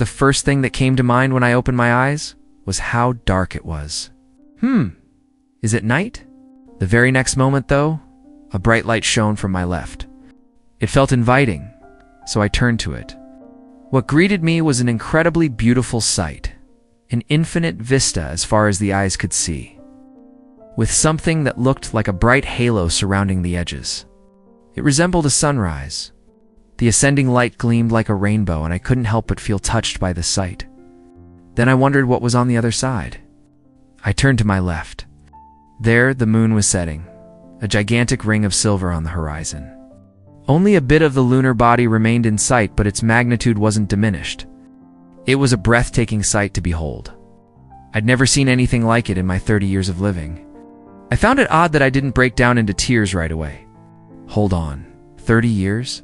The first thing that came to mind when I opened my eyes was how dark it was. Is it night? The very next moment, though, a bright light shone from my left. It felt inviting, so I turned to it. What greeted me was an incredibly beautiful sight, an infinite vista as far as the eyes could see, with something that looked like a bright halo surrounding the edges. It resembled a sunrise. The ascending light gleamed like a rainbow, and I couldn't help but feel touched by the sight. Then I wondered what was on the other side. I turned to my left. There, the moon was setting, a gigantic ring of silver on the horizon. Only a bit of the lunar body remained in sight, but its magnitude wasn't diminished. It was a breathtaking sight to behold. I'd never seen anything like it in my 30 years of living. I found it odd that I didn't break down into tears right away. Hold on, 30 years?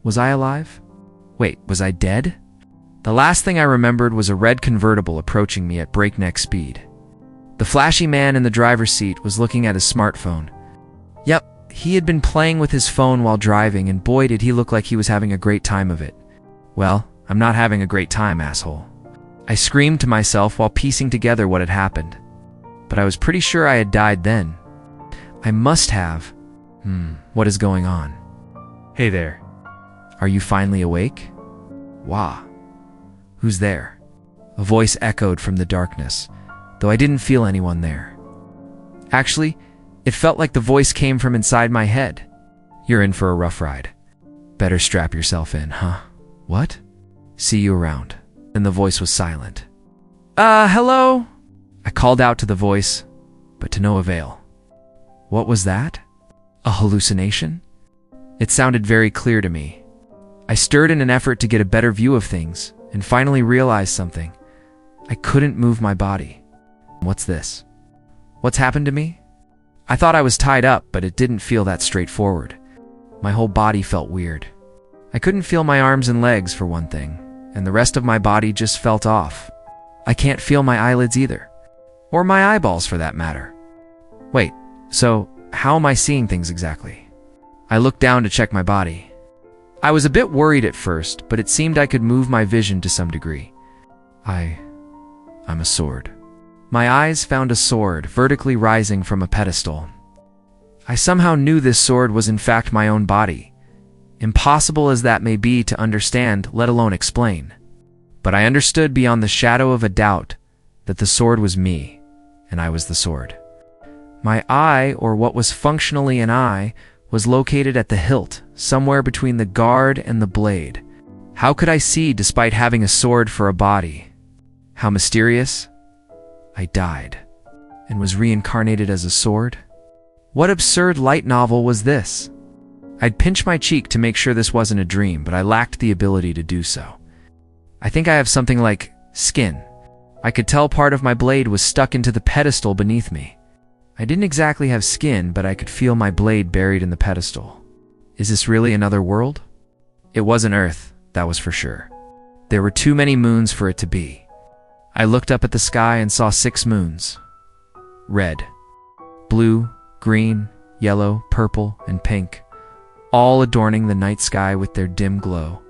Was I alive? Wait, was I dead? The last thing I remembered was a red convertible approaching me at breakneck speed. The flashy man in the driver's seat was looking at his smartphone. Yep, he had been playing with his phone while driving, and boy did he look like he was having a great time of it. Well, I'm not having a great time, asshole. I screamed to myself while piecing together what had happened. But I was pretty sure I had died then. I must have. What is going on? Hey there. Are you finally awake? Wah. Who's there? A voice echoed from the darkness, though I didn't feel anyone there. Actually, it felt like the voice came from inside my head. You're in for a rough ride. Better strap yourself in, huh? What? See you around. And the voice was silent. Hello? I called out to the voice, but to no avail. What was that? A hallucination? It sounded very clear to me. I stirred in an effort to get a better view of things, and finally realized something. I couldn't move my body. What's this? What's happened to me? I thought I was tied up, but it didn't feel that straightforward. My whole body felt weird. I couldn't feel my arms and legs, for one thing, and the rest of my body just felt off. I can't feel my eyelids either. Or my eyeballs, for that matter. Wait, so how am I seeing things exactly? I looked down to check my body. I was a bit worried at first, but it seemed I could move my vision to some degree. I'm a sword. My eyes found a sword vertically rising from a pedestal. I somehow knew this sword was in fact my own body. Impossible as that may be to understand, let alone explain. But I understood beyond the shadow of a doubt that the sword was me, and I was the sword. My eye, or what was functionally an eye, was located at the hilt, somewhere between the guard and the blade. How could I see despite having a sword for a body? How mysterious. I died, and was reincarnated as a sword? What absurd light novel was this? I'd pinch my cheek to make sure this wasn't a dream, but I lacked the ability to do so. I think I have something like skin. I could tell part of my blade was stuck into the pedestal beneath me. I didn't exactly have skin, but I could feel my blade buried in the pedestal. Is this really another world? It wasn't Earth, that was for sure. There were too many moons for it to be. I looked up at the sky and saw 6 moons. Red, blue, green, yellow, purple, and pink, all adorning the night sky with their dim glow.